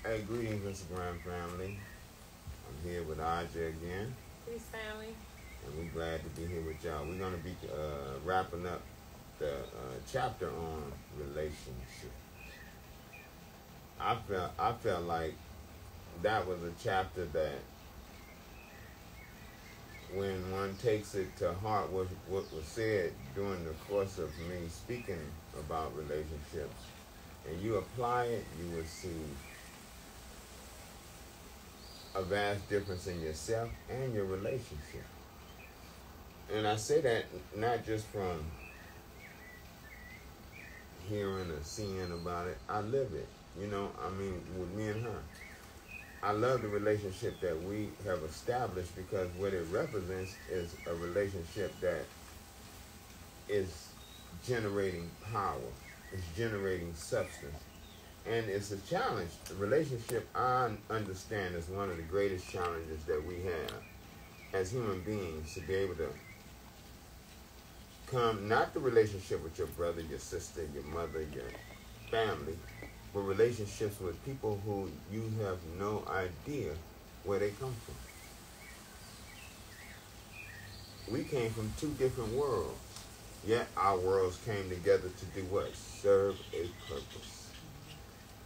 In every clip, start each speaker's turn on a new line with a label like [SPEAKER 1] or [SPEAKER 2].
[SPEAKER 1] Hey, greetings, Instagram family. I'm here with Aja again,
[SPEAKER 2] Peace, family.
[SPEAKER 1] and we're glad to be here with y'all. We're going to be wrapping up the chapter on relationship. I felt like that was a chapter that, when one takes it to heart, what was said during the course of me speaking about relationships, and you apply it, you will see a vast difference in yourself and your relationship. And I say that not just from hearing or seeing about it. I live it. With me and her. I love the relationship that we have established because what it represents is a relationship that is generating power. It's generating substance. And it's a challenge. The relationship, I understand, is one of the greatest challenges that we have as human beings, to be able to come, not the relationship with your brother, your sister, your mother, your family, but relationships with people who you have no idea where they come from. We came from two different worlds, yet our worlds came together to do what? Serve a purpose.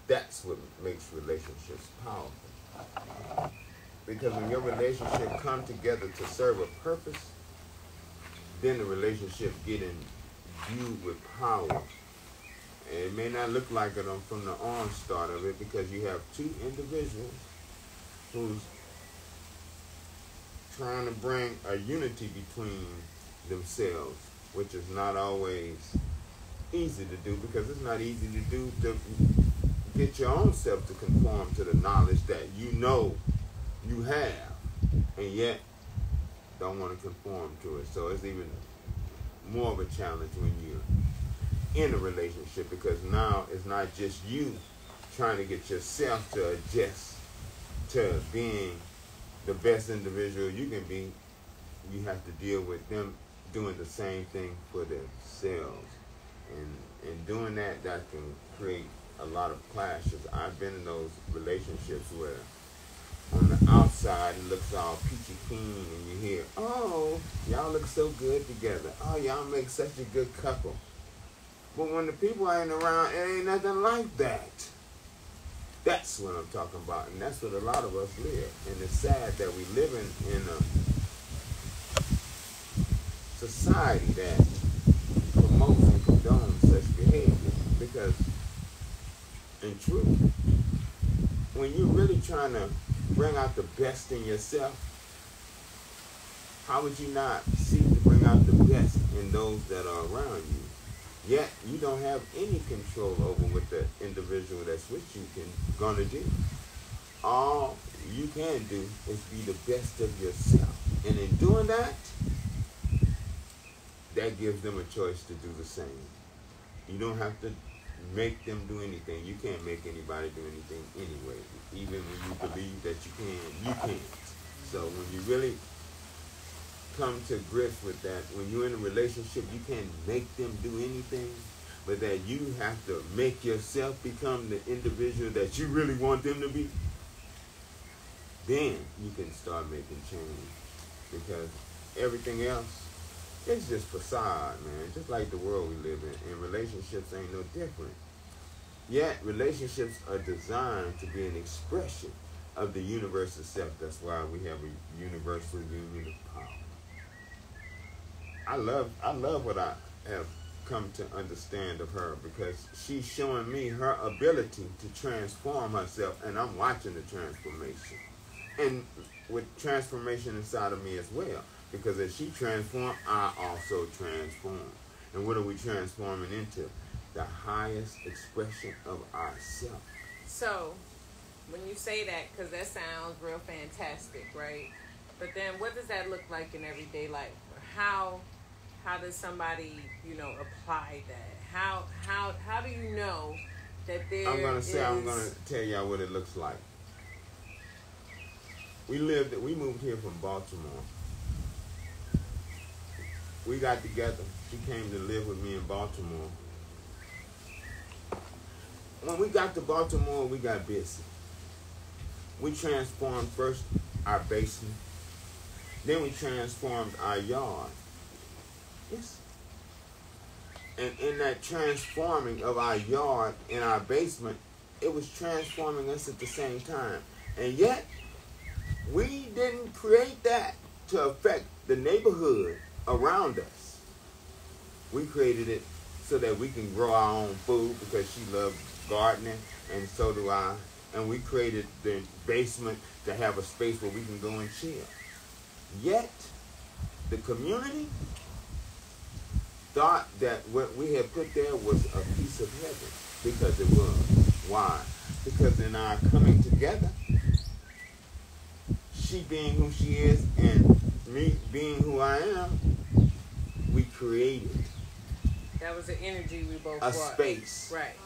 [SPEAKER 1] That's what makes relationships powerful. Because when your relationship come together to serve a purpose, then the relationship get imbued with power. And it may not look like it from the onstart of it, because you have two individuals who's trying to bring a unity between themselves, which is not always easy to do, because it's not easy to do to get your own self to conform to the knowledge that you know you have, and yet don't want to conform to it. So it's even more of a challenge when you're in a relationship, because now it's not just you trying to get yourself to adjust to being the best individual you can be. You have to deal with them doing the same thing for themselves, and in doing that can create a lot of clashes. I've been in those relationships where on the outside it looks all peachy keen, and you hear, "Oh, y'all look so good together. Oh, y'all make such a good couple." But when the people ain't around, it ain't nothing like that. That's what I'm talking about, and that's what a lot of us live. And it's sad that we live in a society that promotes and condones such behavior. Because in truth, when you're really trying to bring out the best in yourself, how would you not seek to bring out the best in those that are around you? Yet you don't have any control over what the individual that's with you gonna do. All you can do is be the best of yourself, and in doing that, that gives them a choice to do the same. You don't have to make them do anything. You can't make anybody do anything anyway. Even when you believe that you can't. So when you really come to grips with that, when you're in a relationship, you can't make them do anything, but that you have to make yourself become the individual that you really want them to be, then you can start making change. Because everything else, it's just facade, man. Just like the world we live in. And relationships ain't no different. Yet, relationships are designed to be an expression of the universe itself. That's why we have a universal union of power. I love what I have come to understand of her, because she's showing me her ability to transform herself, and I'm watching the transformation. And with transformation inside of me as well. Because as she transformed, I also transform. And what are we transforming into? The highest expression of ourselves.
[SPEAKER 2] So, when you say that, because that sounds real fantastic, right? But then what does that look like in everyday life? How does somebody, apply that? How do you know that there
[SPEAKER 1] I'm going to tell y'all what it looks like. We moved here from Baltimore. We got together. She came to live with me in Baltimore. When we got to Baltimore, we got busy. we transformed first our basement. Then we transformed our yard. Yes. And in that transforming of our yard and our basement, it was transforming us at the same time. And yet, we didn't create that to affect the neighborhood around us. We created it so that we can grow our own food because she loves gardening, and so do I. And we created the basement to have a space where we can go and chill. Yet, the community thought that what we had put there was a piece of heaven, because it was. Why? Because in our coming together, she being who she is and me being who I am, we created.
[SPEAKER 2] That was the energy we both
[SPEAKER 1] a
[SPEAKER 2] brought.
[SPEAKER 1] Space,
[SPEAKER 2] right,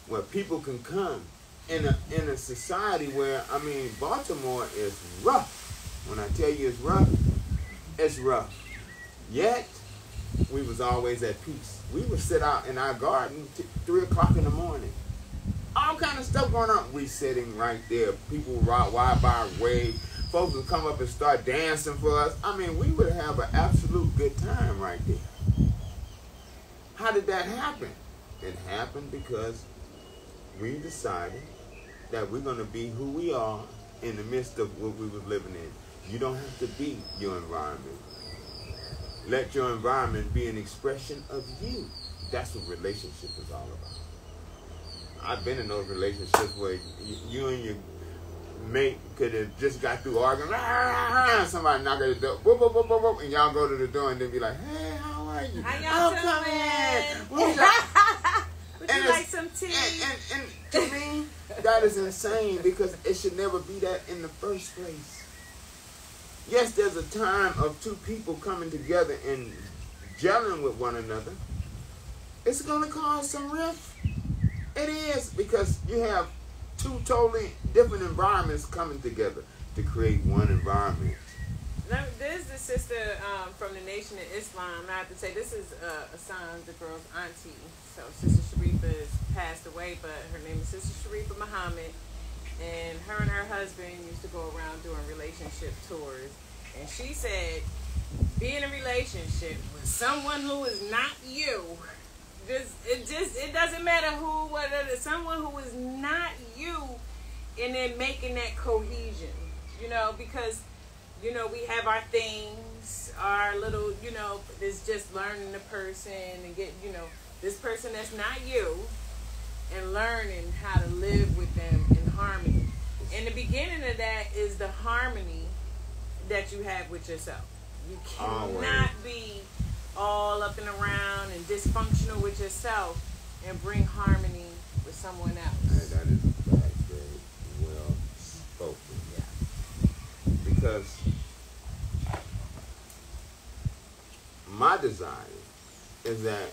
[SPEAKER 1] where people can come in a society where, I mean, Baltimore is rough. When I tell you it's rough. Yet, we was always at peace. We would sit out in our garden 3 o'clock in the morning. All kind of stuff going on. We sitting right there. People would ride by, wave. Folks would come up and start dancing for us. I mean, we would have an absolute good time right there. How did that happen? It happened because we decided that we're going to be who we are in the midst of what we was living in. You don't have to be your environment. Let your environment be an expression of you. That's what relationship is all about. I've been in those relationships where you and your mate could have just got through arguing. Somebody knock at the door, boop, boop, boop, boop, boop, and y'all go to the door and then be like, "Hey, how are you?
[SPEAKER 2] How y'all
[SPEAKER 1] come
[SPEAKER 2] doing?
[SPEAKER 1] in."
[SPEAKER 2] Would you like some tea?
[SPEAKER 1] And to me, that is insane, because it should never be that in the first place. Yes, there's a time of two people coming together and gelling with one another. It's going to cause some rift. It is, because you have two totally different environments coming together to create one environment.
[SPEAKER 2] Now, there's the sister from the Nation of Islam. I have to say, this is Hassan, the girl's auntie. So Sister Sharifa has passed away, but her name is Sister Sharifa Muhammad. And her husband used to go around doing relationship tours. And she said, be in a relationship with someone who is not you. It doesn't matter who, whatever, someone who is not you, and then making that cohesion, because, we have our things, our little, it's just learning the person and get, this person that's not you, and learning how to live with them in harmony. And the beginning of that is the harmony that you have with yourself. You cannot be all up and around and dysfunctional with yourself and bring harmony with someone else.
[SPEAKER 1] That is very well spoken.
[SPEAKER 2] Yeah.
[SPEAKER 1] Because my desire is that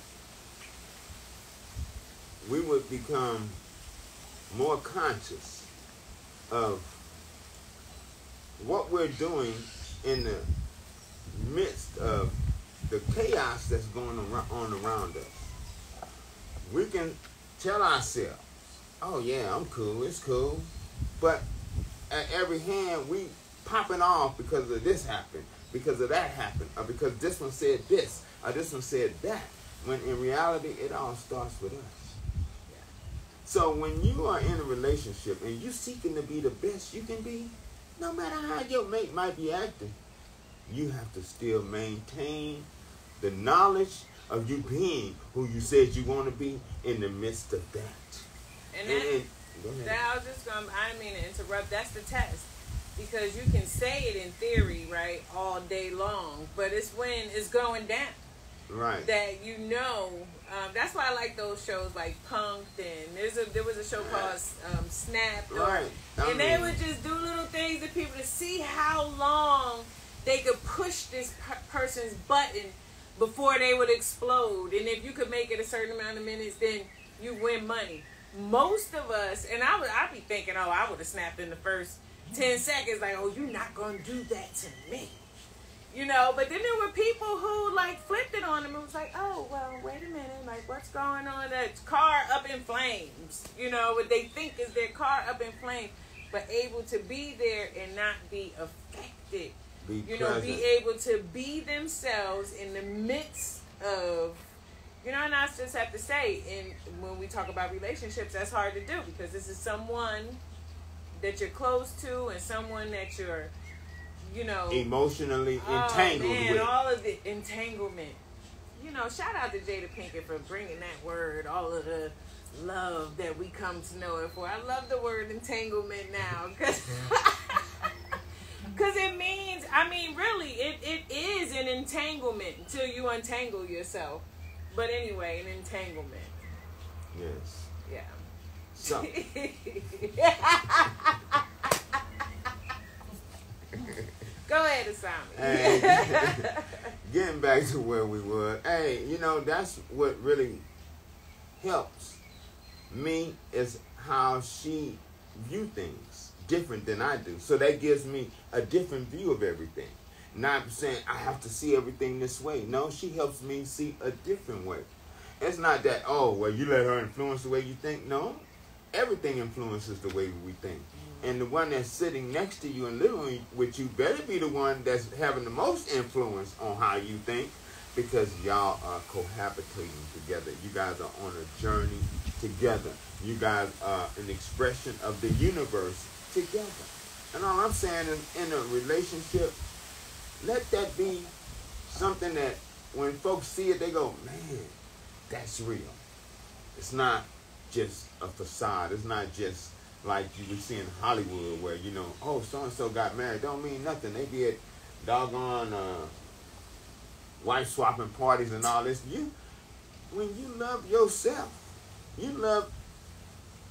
[SPEAKER 1] we would become more conscious of what we're doing in the midst of the chaos that's going on around us. We can tell ourselves, oh yeah, I'm cool, it's cool. But at every hand, we popping off because of this happened, because of that happened, or because this one said this, or this one said that. When in reality, it all starts with us.
[SPEAKER 2] Yeah.
[SPEAKER 1] So when you are in a relationship and you seeking to be the best you can be, no matter how your mate might be acting, you have to still maintain the knowledge of you being who you said you want to be in the midst of that.
[SPEAKER 2] And that I was just going to, I didn't mean to interrupt, that's the test. Because you can say it in theory, right, all day long, but it's when it's going down.
[SPEAKER 1] Right.
[SPEAKER 2] That that's why I like those shows like Punk'd, and there was a show called Snapped.
[SPEAKER 1] Right.
[SPEAKER 2] And they would just do little things to people to see how long they could push this person's button before they would explode. And if you could make it a certain amount of minutes, then you win money. Most of us, and I'd be thinking, oh, I would have snapped in the first 10 seconds, like, oh, you're not going to do that to me. But then there were people who, like, flipped it on them and was like, oh, well, wait a minute, like, what's going on? That car up in flames, what they think is their car up in flames. but able to be there and not be affected.
[SPEAKER 1] Be
[SPEAKER 2] you
[SPEAKER 1] present.
[SPEAKER 2] know, be able to be themselves in the midst of, you know, and I just have to say, and when we talk about relationships, that's hard to do because this is someone that you're close to and someone that you're, you know,
[SPEAKER 1] emotionally entangled with.
[SPEAKER 2] All of the entanglement. You know, shout out to Jada Pinkett for bringing that word, all of the love that we come to know it for. I love the word entanglement now because it means, I mean, really, it is an entanglement until you untangle yourself. But anyway, an entanglement.
[SPEAKER 1] Yes.
[SPEAKER 2] Yeah.
[SPEAKER 1] So.
[SPEAKER 2] Go ahead, Asami.
[SPEAKER 1] Hey, getting back to where we were. Hey, you know, that's what really helps me is how she view things different than I do. So that gives me a different view of everything. Not saying I have to see everything this way. No, she helps me see a different way. It's not that, oh, well, you let her influence the way you think. No, everything influences the way we think. And the one that's sitting next to you and living with you better be the one that's having the most influence on how you think, because y'all are cohabitating together. You guys are on a journey together. You guys are an expression of the universe together. And all I'm saying is, in a relationship, let that be something that when folks see it, they go, man, that's real. It's not just a facade. It's not just like you would see in Hollywood where, you know, oh, so-and-so got married. Don't mean nothing. They be at doggone wife-swapping parties and all this. When you love yourself, you love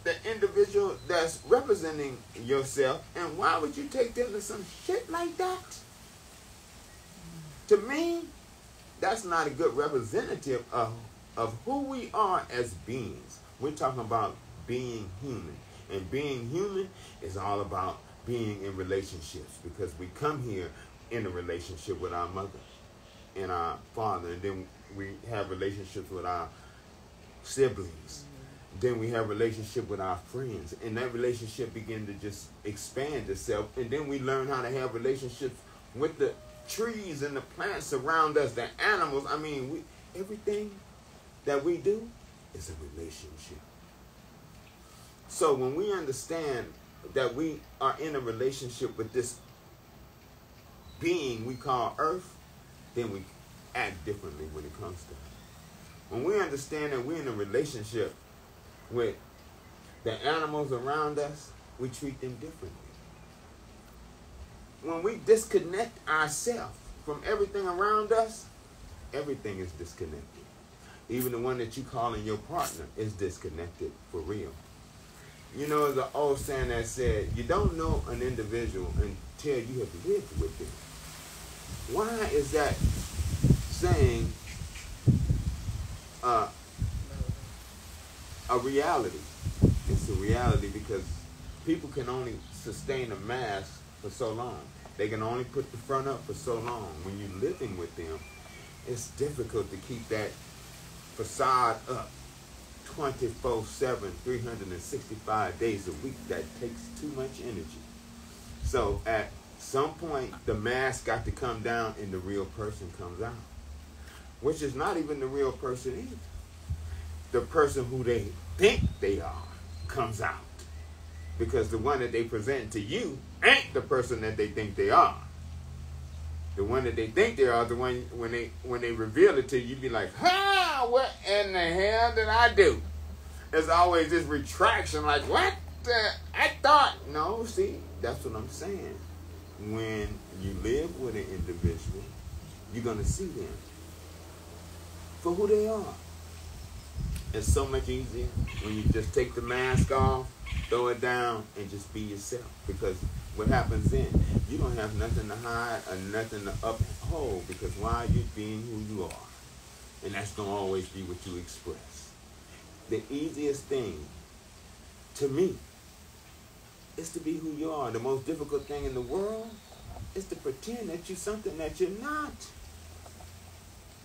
[SPEAKER 1] the individual that's representing yourself, and why would you take them to some shit like that? To me, that's not a good representative of who we are as beings. We're talking about being human. And being human is all about being in relationships, because we come here in a relationship with our mother and our father, and then we have relationships with our siblings. Then we have relationship with our friends, and that relationship begin to just expand itself. And then we learn how to have relationships with the trees and the plants around us, the animals. I mean, everything that we do is a relationship. So when we understand that we are in a relationship with this being we call Earth, then we act differently when it comes to it. When we understand that we're in a relationship with the animals around us, we treat them differently. When we disconnect ourselves from everything around us, everything is disconnected. Even the one that you calling your partner is disconnected for real. You know, there's an old saying that said, you don't know an individual until you have lived with them. Why is that saying a reality? It's a reality because people can only sustain a mask for so long. They can only put the front up for so long. When you're living with them, it's difficult to keep that facade up 24/7, 365 days a week. That takes too much energy. So at some point, the mask got to come down and the real person comes out, which is not even the real person either. The person who they think they are comes out, because the one that they present to you ain't the person that they think they are. The one that they think they are, the one when they reveal it to you, you be like, "Ha! What in the hell did I do?" There's always this retraction, like, "What? I thought." No, see, that's what I'm saying. When you live with an individual, you're gonna see them for who they are. It's so much easier when you just take the mask off, throw it down, and just be yourself. Because what happens then? You don't have nothing to hide or nothing to uphold, because why? You're being who you are. And that's going to always be what you express. The easiest thing to me is to be who you are. The most difficult thing in the world is to pretend that you're something that you're not.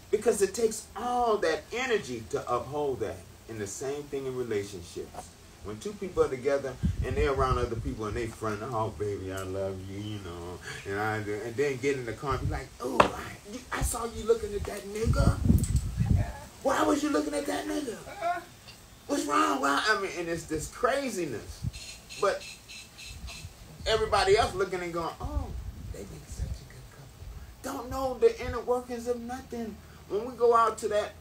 [SPEAKER 1] Because it takes all that energy to uphold that. And the same thing in relationships. When two people are together and they're around other people and they front, oh baby, I love you, you know, and then get in the car and be like, oh, I saw you looking at that nigga. Why was you looking at that nigga? What's wrong? Why? I mean, and it's this craziness, but everybody else looking and going, oh, they make such a good couple. Don't know the inner workings of nothing. When we go out to that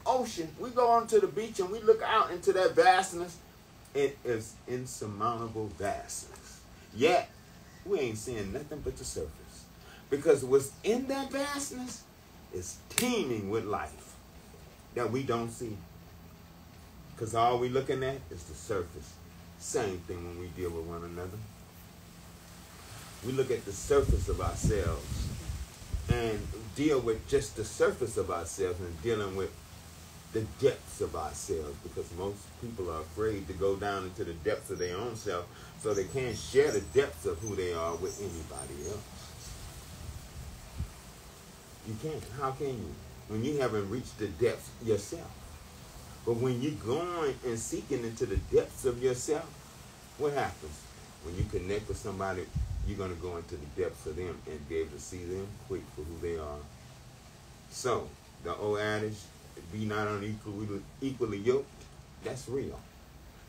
[SPEAKER 1] ocean, we go onto the beach and we look out into that vastness. It is insurmountable vastness. Yet, we ain't seeing nothing but the surface. Because what's in that vastness is teeming with life that we don't see. Because all we looking at is the surface. Same thing when we deal with one another. We look at the surface of ourselves and deal with just the surface of ourselves and dealing with the depths of ourselves, because most people are afraid to go down into the depths of their own self, so they can't share the depths of who they are with anybody else. You can't. How can you? When you haven't reached the depths yourself. But when you're going and seeking into the depths of yourself, what happens? When you connect with somebody, you're going to go into the depths of them and be able to see them quick for who they are. So, the old adage, be not unequally yoked, that's real.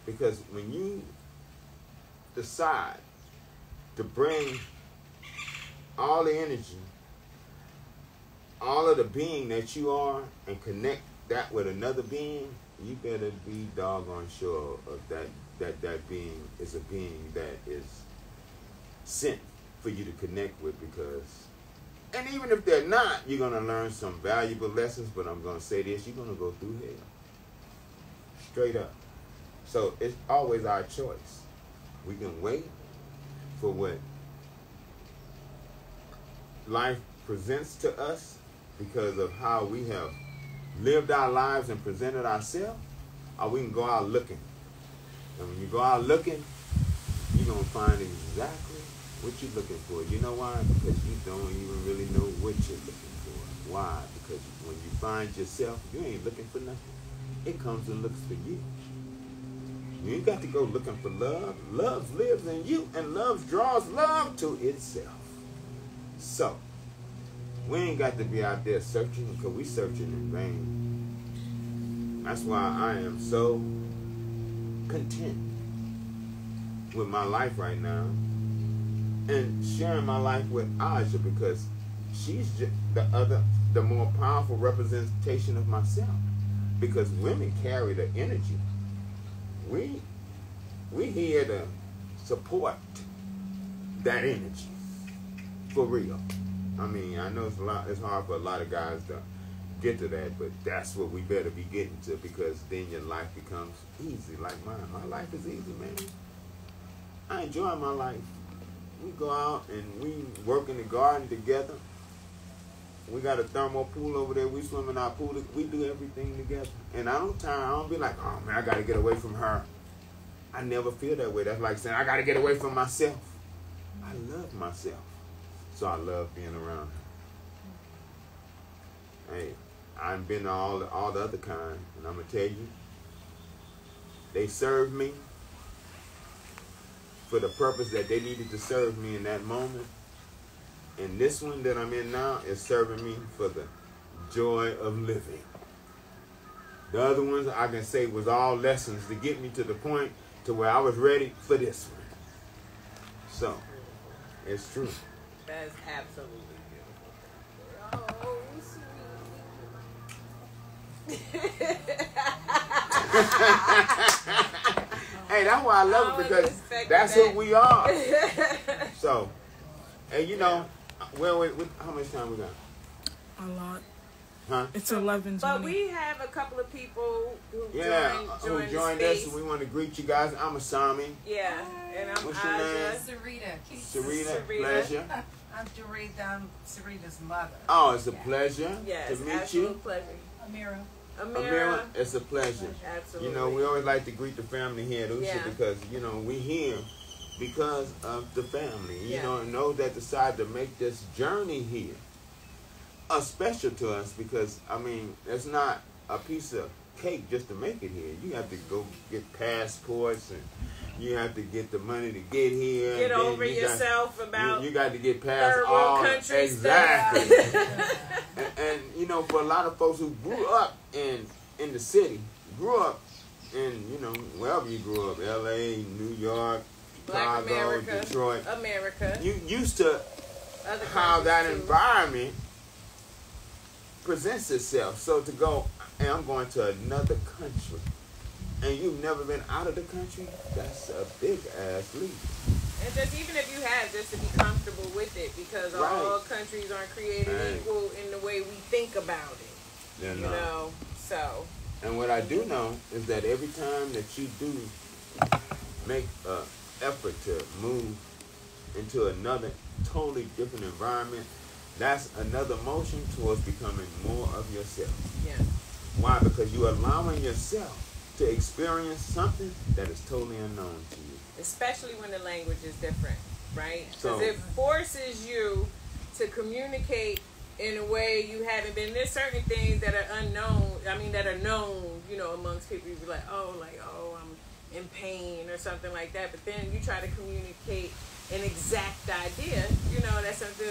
[SPEAKER 1] Because when you decide to bring all the energy, all of the being that you are, and connect that with another being, you better be doggone sure of that being is a being that is sent for you to connect with, because, and even if they're not, you're going to learn some valuable lessons, but I'm going to say this, you're going to go through hell. Straight up. So it's always our choice. We can wait for what life presents to us because of how we have lived our lives and presented ourselves, or we can go out looking. And when you go out looking, you're going to find exactly what you're looking for. You know why? Because you don't even really know what you're looking for. Why? Because when you find yourself, you ain't looking for nothing. It comes and looks for you. You ain't got to go looking for love. Love lives in you, and love draws love to itself. So, we ain't got to be out there searching, because we searching in vain. That's why I am so content with my life right now and sharing my life with Aja, because she's just the more powerful representation of myself. Because women carry the energy. We here to support that energy for real. I mean, I know it's hard for a lot of guys to get to that, but that's what we better be getting to, because then your life becomes easy like mine. My life is easy, man. I enjoy my life. We go out and we work in the garden together. We got a thermal pool over there. We swim in our pool. We do everything together. And I don't tire. I don't be like, oh, man, I got to get away from her. I never feel that way. That's like saying, I got to get away from myself. I love myself. So I love being around her. Hey, I've been to all the other kind. And I'm going to tell you, they served me for the purpose that they needed to serve me in that moment. And this one that I'm in now is serving me for the joy of living. The other ones I can say was all lessons to get me to the point to where I was ready for this one. So, it's true.
[SPEAKER 2] That is absolutely beautiful. Oh, sweet.
[SPEAKER 1] Hey, that's why I love it, because that's who we are. So, and you know, how much time we got?
[SPEAKER 3] A lot.
[SPEAKER 1] Huh?
[SPEAKER 3] It's 11:20.
[SPEAKER 2] But we have a couple of people who
[SPEAKER 1] joined us, and we want to greet you guys. I'm Asami.
[SPEAKER 2] Yeah, and I'm
[SPEAKER 1] What's your name?
[SPEAKER 4] Sarita.
[SPEAKER 1] Pleasure.
[SPEAKER 4] I'm Dorita. I'm Sarita's mother.
[SPEAKER 1] Oh, it's a pleasure
[SPEAKER 2] yes,
[SPEAKER 1] to meet
[SPEAKER 2] absolute
[SPEAKER 1] you.
[SPEAKER 2] Pleasure.
[SPEAKER 4] Amira.
[SPEAKER 1] It's a pleasure.
[SPEAKER 2] Absolutely.
[SPEAKER 1] You know, we always like to greet the family here at USHA,
[SPEAKER 2] Yeah.
[SPEAKER 1] because, you know, we here because of the family. You
[SPEAKER 2] Yeah.
[SPEAKER 1] know, and those that decide to make this journey here special to us, because, I mean, it's not a piece of cake just to make it here. You have to go get passports, and you have to get the money to get here.
[SPEAKER 2] Get over yourself about
[SPEAKER 1] you got to get past
[SPEAKER 2] third
[SPEAKER 1] all
[SPEAKER 2] world countries.
[SPEAKER 1] Exactly. and you know, for a lot of folks who grew up in the city, grew up in, you know, wherever you grew up, L.A., New York,
[SPEAKER 2] Black
[SPEAKER 1] Chicago,
[SPEAKER 2] America,
[SPEAKER 1] Detroit.
[SPEAKER 2] America.
[SPEAKER 1] You used to how that environment presents itself. So to go, and I'm going to another country, and you've never been out of the country, that's a big ass leap.
[SPEAKER 2] And just even if you have, just to be comfortable with it, because all countries aren't created equal in the way we think about it.
[SPEAKER 1] They're
[SPEAKER 2] you
[SPEAKER 1] not.
[SPEAKER 2] know, so.
[SPEAKER 1] And what I do know is that every time that you do make an effort to move into another totally different environment, that's another motion towards becoming more of yourself.
[SPEAKER 2] Yeah.
[SPEAKER 1] Why? Because you're allowing yourself to experience something that is totally unknown to you.
[SPEAKER 2] Especially when the language is different, right? Because
[SPEAKER 1] So,
[SPEAKER 2] it forces you to communicate in a way you haven't been. There's certain things that are unknown, that are known, you know, amongst people. You be like, oh, I'm in pain or something like that. But then you try to communicate an exact idea. You know, that's something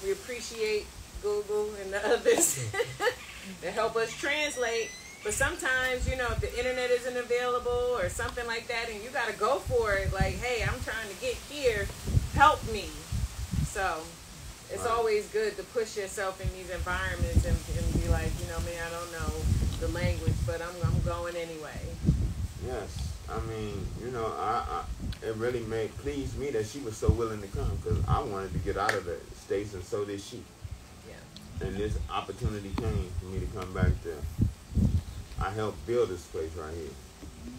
[SPEAKER 2] we appreciate Google and the others that help us translate. But sometimes, you know, if the internet isn't available or something like that, and you got to go for it, like, hey, I'm trying to get here, help me. So it's always good to push yourself in these environments and be like, you know, man, I don't know the language, but I'm going anyway.
[SPEAKER 1] yes. I mean, you know, it really pleased me that she was so willing to come, because I wanted to get out of the States, and so did she.
[SPEAKER 2] Yeah.
[SPEAKER 1] And this opportunity came for me to come back there. I helped build this place right here.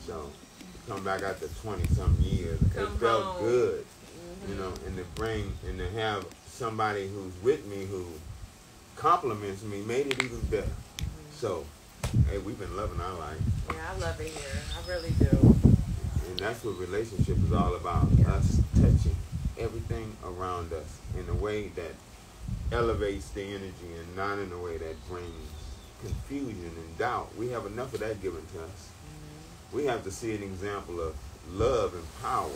[SPEAKER 1] So, to come back after 20-something years, it felt
[SPEAKER 2] home.
[SPEAKER 1] good, you know, and to have somebody who's with me who compliments me made it even better. So, hey, we've been loving our life.
[SPEAKER 2] Yeah, I love it here. I really do.
[SPEAKER 1] And that's what relationship is all about. Us touching everything around us in a way that elevates the energy and not in a way that brings confusion and doubt. We have enough of that given to us. We have to see an example of love and power.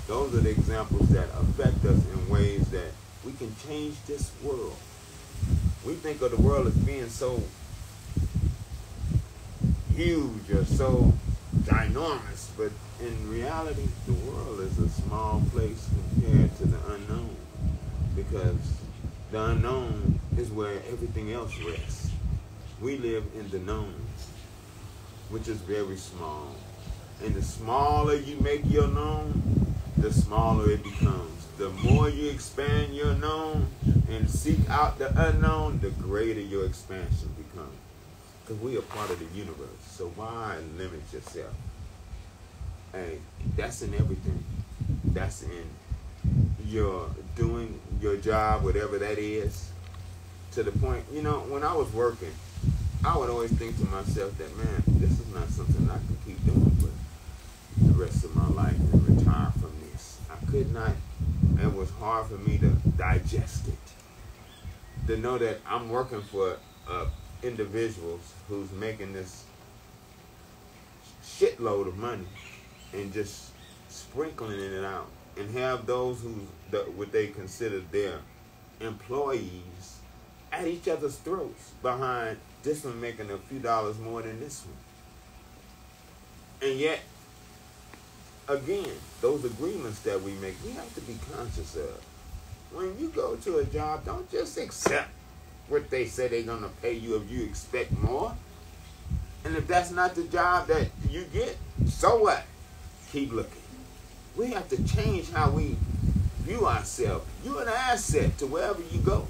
[SPEAKER 1] Those are the examples that affect us in ways that we can change this world. We think of the world as being so huge or so ginormous, but in reality, the world is a small place compared to the unknown, because the unknown is where everything else rests. We live in the known, which is very small. And the smaller you make your known, the smaller it becomes. The more you expand your known and seek out the unknown, the greater your expansion becomes. Because we are part of the universe. So why limit yourself? Hey, that's in everything. That's in your doing your job, whatever that is. To the point, you know, when I was working, I would always think to myself that, man, this is not something I can keep doing for the rest of my life and retire from this. I could not. It was hard for me to digest it. To know that I'm working for individuals who's making this shitload of money and just sprinkling it out, and have those what they consider their employees at each other's throats behind this one making a few dollars more than this one. And yet, again, those agreements that we make, we have to be conscious of. When you go to a job, don't just accept what they say they're going to pay you if you expect more. And if that's not the job that you get, so what? Keep looking. We have to change how we view ourselves. You're an asset to wherever you go,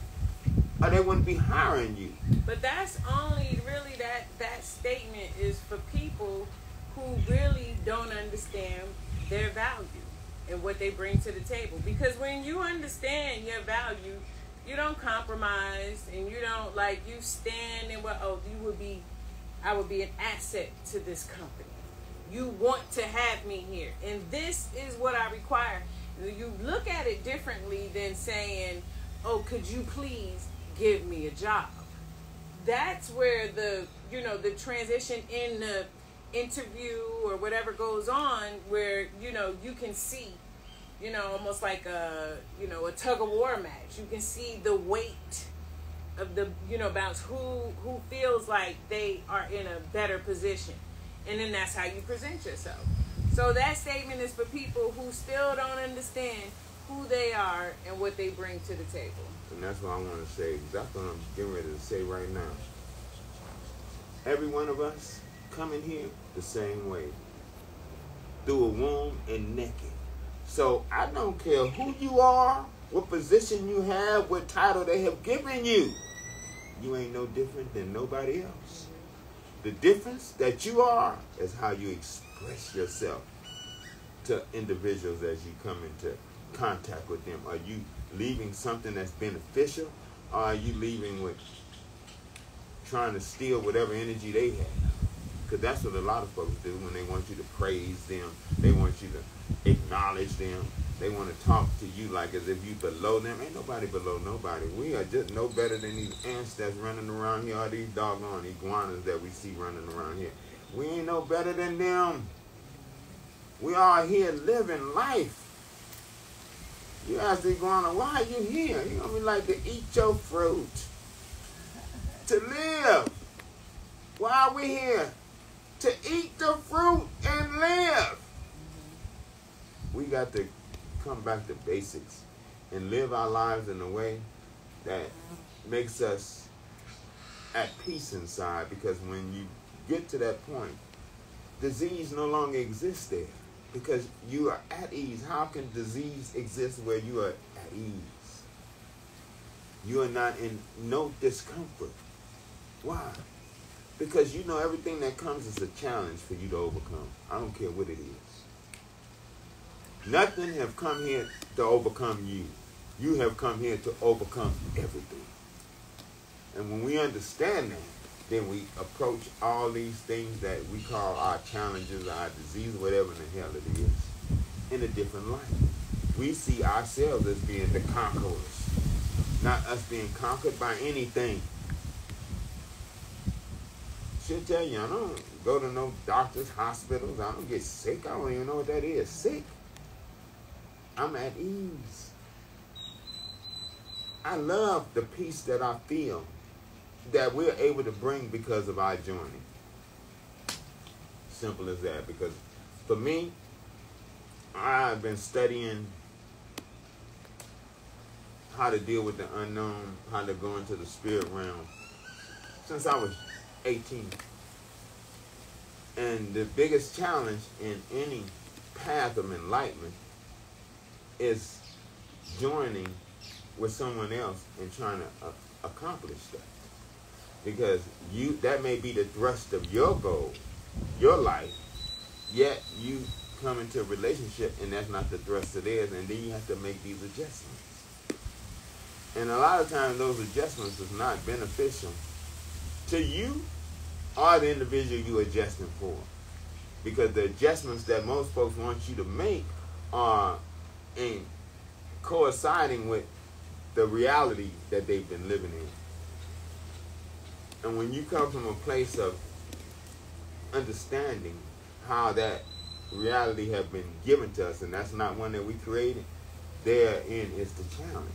[SPEAKER 1] or they wouldn't be hiring you.
[SPEAKER 2] But that's only really that statement is for people who really don't understand their value and what they bring to the table. Because when you understand your value, you don't compromise, and you don't you stand and I would be an asset to this company. You want to have me here, and this is what I require. You look at it differently than saying, oh, could you please give me a job? That's where the you know, the transition in the interview or whatever goes on, where, you know, you can see, you know, almost like a, you know, a tug of war match. You can see the weight of the, you know, bounce, who feels like they are in a better position. And then that's how you present yourself. So that statement is for people who still don't understand who they are and what they bring to the table.
[SPEAKER 1] And that's what I want to say. Exactly what I'm getting ready to say right now. Every one of us come in here the same way. Through a womb and naked. So I don't care who you are, what position you have, what title they have given you. You ain't no different than nobody else. The difference that you are is how you express yourself to individuals as you come into contact with them. Are you leaving something that's beneficial, or are you leaving with trying to steal whatever energy they have? Because that's what a lot of folks do when they want you to praise them. They want you to acknowledge them. They want to talk to you like as if you below them. Ain't nobody below nobody. We are just no better than these ants that's running around here, or these doggone iguanas that we see running around here. We ain't no better than them. We are here living life. You ask the iguana, why are you here? You gonna be like to eat your fruit. To live. Why are we here? To eat the fruit and live. We got to come back to basics and live our lives in a way that makes us at peace inside, because when you get to that point, disease no longer exists there because you are at ease. How can disease exist where you are at ease? You are not in no discomfort. Why? Because you know everything that comes is a challenge for you to overcome. I don't care what it is. Nothing have come here to overcome you. You have come here to overcome everything. And when we understand that, then we approach all these things that we call our challenges, our disease, whatever in the hell it is, in a different light. We see ourselves as being the conquerors, not us being conquered by anything. She'll tell you, I don't go to no doctors, hospitals. I don't get sick. I don't even know what that is. Sick. I'm at ease. I love the peace that I feel that we're able to bring because of our journey. Simple as that. Because for me, I've been studying how to deal with the unknown, how to go into the spirit realm since I was 18. And the biggest challenge in any path of enlightenment is joining with someone else and trying to accomplish that. Because that may be the thrust of your goal, your life, yet you come into a relationship and that's not the thrust of theirs, and then you have to make these adjustments. And a lot of times those adjustments is not beneficial to you or the individual you're adjusting for. Because the adjustments that most folks want you to make are in coinciding with the reality that they've been living in. And when you come from a place of understanding how that reality has been given to us, and that's not one that we created, therein is the challenge.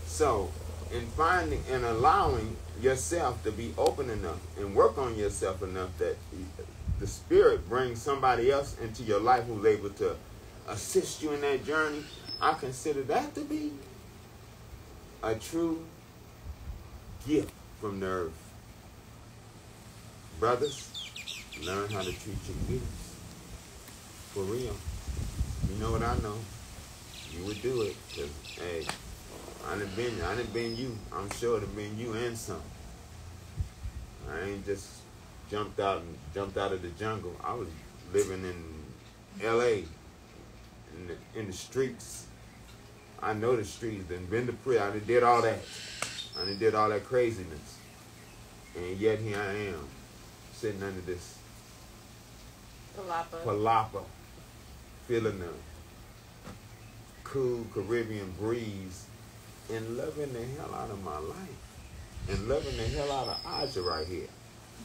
[SPEAKER 1] So, in finding and allowing yourself to be open enough and work on yourself enough that the Spirit brings somebody else into your life who's able to assist you in that journey, I consider that to be a true gift from the earth. Brothers, learn how to treat your gifts. For real. You know what I know? You would do it. Because, hey, I done been you. I'm sure it have been you and some. I ain't just jumped out of the jungle. I was living in L.A., in the streets. I know the streets. Done been to prison. I done did all that. I done did all that craziness. And yet here I am, sitting under this palapa, feeling the cool Caribbean breeze and loving the hell out of my life. And loving the hell out of Aja right here.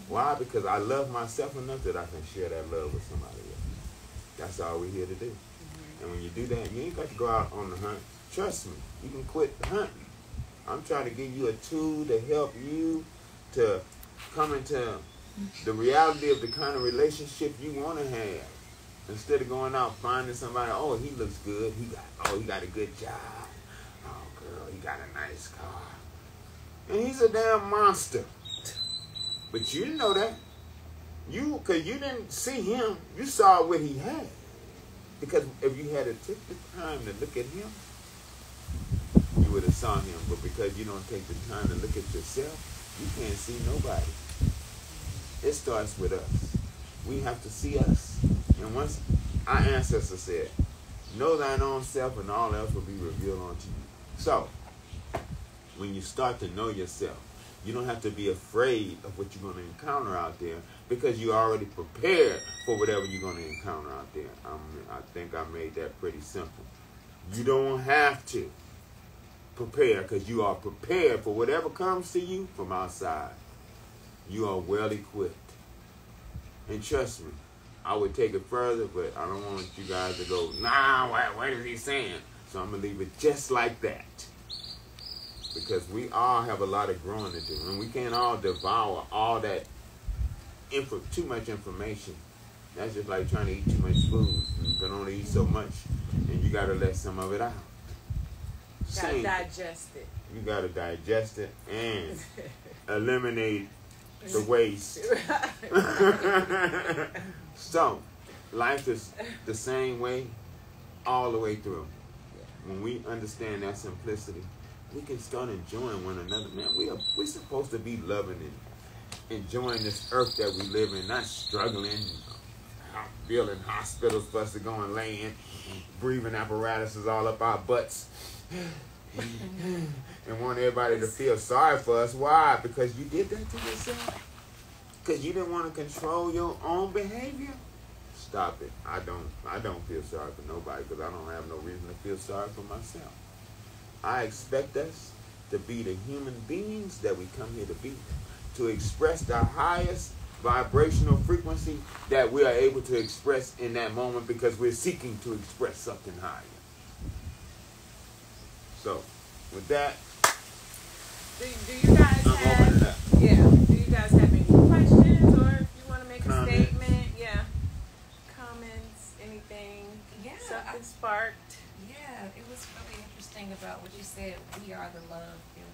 [SPEAKER 1] Why? Because I love myself enough that I can share that love with somebody else. That's all we're here to do. And when you do that, you ain't got to go out on the hunt. Trust me, you can quit hunting. I'm trying to give you a tool to help you to come into the reality of the kind of relationship you want to have. Instead of going out finding somebody, oh, he looks good. He got a good job. Oh, girl, he got a nice car. And he's a damn monster. But you didn't know that. Because you didn't see him. You saw what he had. Because if you had to take the time to look at him, you would have saw him. But because you don't take the time to look at yourself, you can't see nobody. It starts with us. We have to see us. And once our ancestors said, know thine own self and all else will be revealed unto you. So, when you start to know yourself, you don't have to be afraid of what you're going to encounter out there because you're already prepared for whatever you're going to encounter out there. I think I made that pretty simple. You don't have to prepare because you are prepared for whatever comes to you from outside. You are well equipped. And trust me, I would take it further, but I don't want you guys to go, nah, what is he saying? So I'm going to leave it just like that. Because we all have a lot of growing to do. And we can't all devour all that too much information. That's just like trying to eat too much food. You can only eat so much, and you got to let some of it out.
[SPEAKER 2] Got to digest it.
[SPEAKER 1] You got to digest it and eliminate the waste. So, life is the same way all the way through. When we understand that simplicity, we can start enjoying one another. Man, we're supposed to be loving and enjoying this earth that we live in, not struggling, building hospitals for us to go and lay in, breathing apparatuses all up our butts, and want everybody to feel sorry for us. Why? Because you did that to yourself? Because you didn't want to control your own behavior? Stop it. I don't feel sorry for nobody because I don't have no reason to feel sorry for myself. I expect us to be the human beings that we come here to be, to express the highest vibrational frequency that we are able to express in that moment because we're seeking to express something higher. So, with that,
[SPEAKER 2] do you guys do you guys have any questions, or if you want to make a statement, comments, anything, something sparked?
[SPEAKER 4] Yeah, it was really interesting about what you said. We are the love, and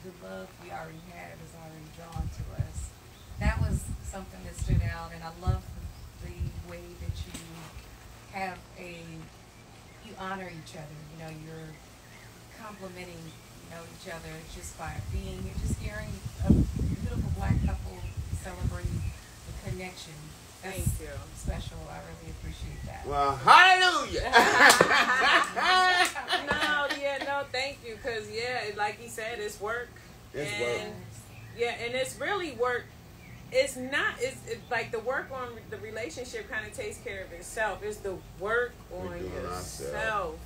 [SPEAKER 4] the love we already have is already drawn to us. That was something that stood out, and I love the way that you honor each other. You know, you're complimenting, each other just by being. You're just hearing a beautiful black couple celebrate the connection. That's
[SPEAKER 2] Thank you.
[SPEAKER 4] Special. I really appreciate that.
[SPEAKER 1] well, hallelujah.
[SPEAKER 2] Thank you. Because, like he said, it's work.
[SPEAKER 1] It's work.
[SPEAKER 2] Yeah, and it's really work. It's not, it's like the work on the relationship kind of takes care of itself. It's the work on yourself.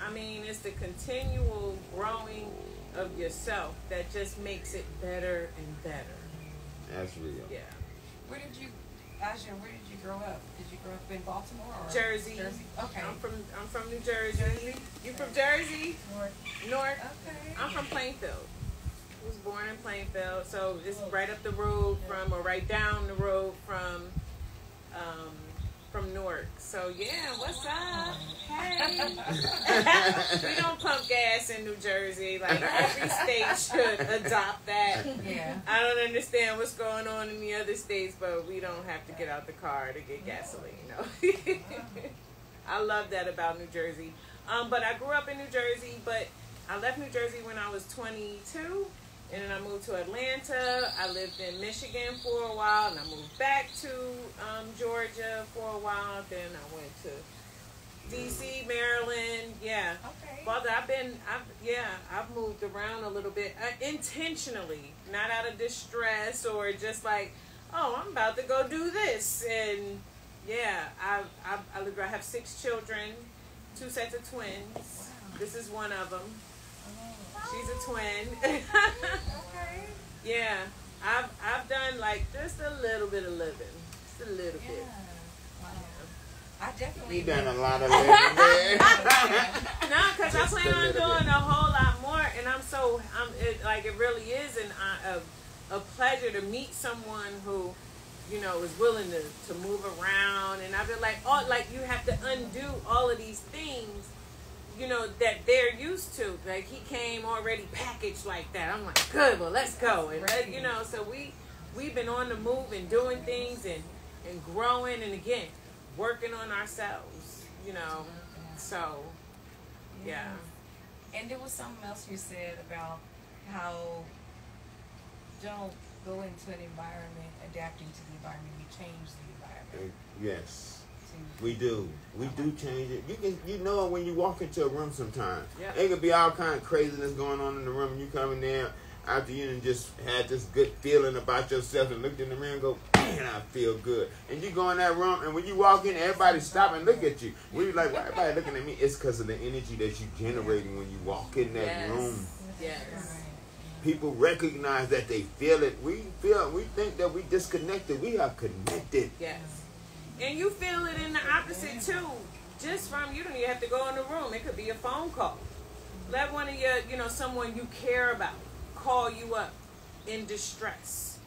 [SPEAKER 2] I mean, it's the continual growing of yourself that just makes it better and better.
[SPEAKER 1] That's real.
[SPEAKER 2] Yeah.
[SPEAKER 4] Where did you grow up? Did you grow up in Baltimore or
[SPEAKER 2] Jersey?
[SPEAKER 4] Okay.
[SPEAKER 2] I'm from New Jersey. You from Jersey? North.
[SPEAKER 4] Okay.
[SPEAKER 2] I'm from Plainfield. I was born in Plainfield, so it's right up the road from, or right down the road from Newark. So what's up? Hey. We don't pump gas in New Jersey. Like every state should adopt that.
[SPEAKER 4] Yeah.
[SPEAKER 2] I don't understand what's going on in the other states, but we don't have to get out the car to get gasoline. I love that about New Jersey. But I grew up in New Jersey, but I left New Jersey when I was 22. And then I moved to Atlanta. I lived in Michigan for a while, and I moved back to Georgia for a while. Then I went to D.C., Maryland. Yeah.
[SPEAKER 4] Okay.
[SPEAKER 2] But I've moved around a little bit intentionally, not out of distress or just like, oh, I'm about to go do this. And I have 6 children, 2 sets of twins.
[SPEAKER 4] Wow.
[SPEAKER 2] This is one of them.
[SPEAKER 4] Oh.
[SPEAKER 2] She's a twin.
[SPEAKER 4] Okay.
[SPEAKER 2] Yeah. I've done like just a little bit of living, just a little bit.
[SPEAKER 4] Wow. I definitely.
[SPEAKER 1] You done a lot of living there.
[SPEAKER 2] No, because I plan on doing a whole lot more, and it really is a pleasure to meet someone who, is willing to move around, and I've been like, you have to undo all of these things, that they're used to. Like, he came already packaged like that. I'm like, good, well, let's go. And, so we've been on the move and doing things and growing, and again, working on ourselves, so, yeah.
[SPEAKER 4] And there was something else you said about how don't go into an environment adapting to the environment. You change the environment.
[SPEAKER 1] Yes. We do. We do change it. You know it when you walk into a room sometimes.
[SPEAKER 2] Yeah.
[SPEAKER 1] It could be all kind of craziness going on in the room, and you come in there after you done just had this good feeling about yourself and looked in the mirror and go, man, I feel good. And you go in that room, and when you walk in, everybody stop and look at you. When you're like, why everybody looking at me? It's because of the energy that you're generating when you walk in that room.
[SPEAKER 2] Yes.
[SPEAKER 1] People recognize that they feel it. We think that we disconnected. We are connected.
[SPEAKER 2] Yes. And you feel it in the opposite too. Just from, you don't even have to go in the room. It could be a phone call. Let one of your, someone you care about call you up in distress.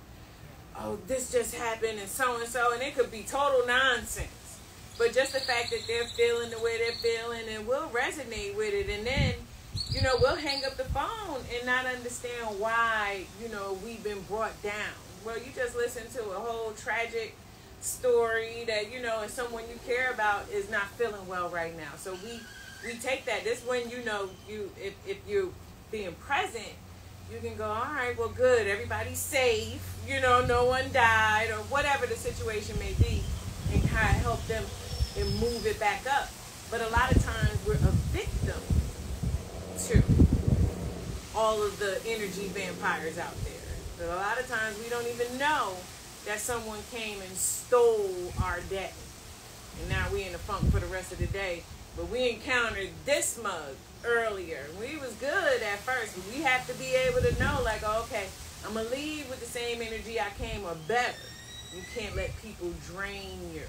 [SPEAKER 2] Oh, this just happened and so, and it could be total nonsense. But just the fact that they're feeling the way they're feeling, and we'll resonate with it, and then, we'll hang up the phone and not understand why, we've been brought down. Well, you just listened to a whole tragic story that, and someone you care about is not feeling well right now. So we take that. This when, if you're being present, you can go, all right, well, good. Everybody's safe. No one died or whatever the situation may be, and kind of help them and move it back up. But a lot of times we're a victim to all of the energy vampires out there. But a lot of times we don't even know that someone came and stole our day. And now we in the funk for the rest of the day. But we encountered this mug earlier. We was good at first, but we have to be able to know, like, oh, okay, I'm going to leave with the same energy I came or better. You can't let people drain you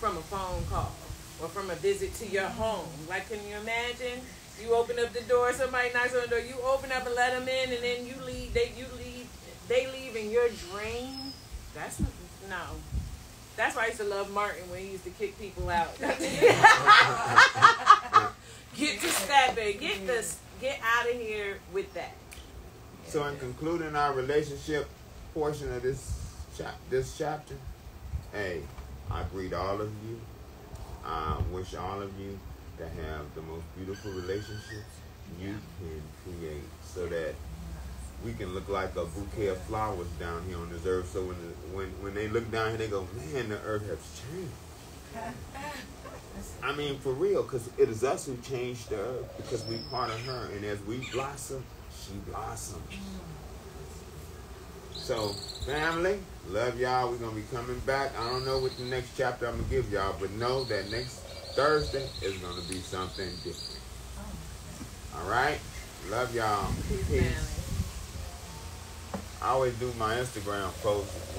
[SPEAKER 2] from a phone call or from a visit to your home. Like, can you imagine? You open up the door, somebody knocks on the door, you open up and let them in, and then you leave, they leave and you're drained. That's no. That's why I used to love Martin when he used to kick people out. Get to stepping. Get out of here with that.
[SPEAKER 1] So in concluding our relationship portion of this chapter, hey, I greet all of you. I wish all of you to have the most beautiful relationships you can create, so that we can look like a bouquet of flowers down here on this earth. So when they look down here, they go, man, the earth has changed. I mean, for real, because it is us who changed the earth, because we part of her. And as we blossom, she blossoms. So, family, love y'all. We're going to be coming back. I don't know what the next chapter I'm going to give y'all, but know that next Thursday is going to be something different. All right? Love y'all. Peace. I always do my Instagram posts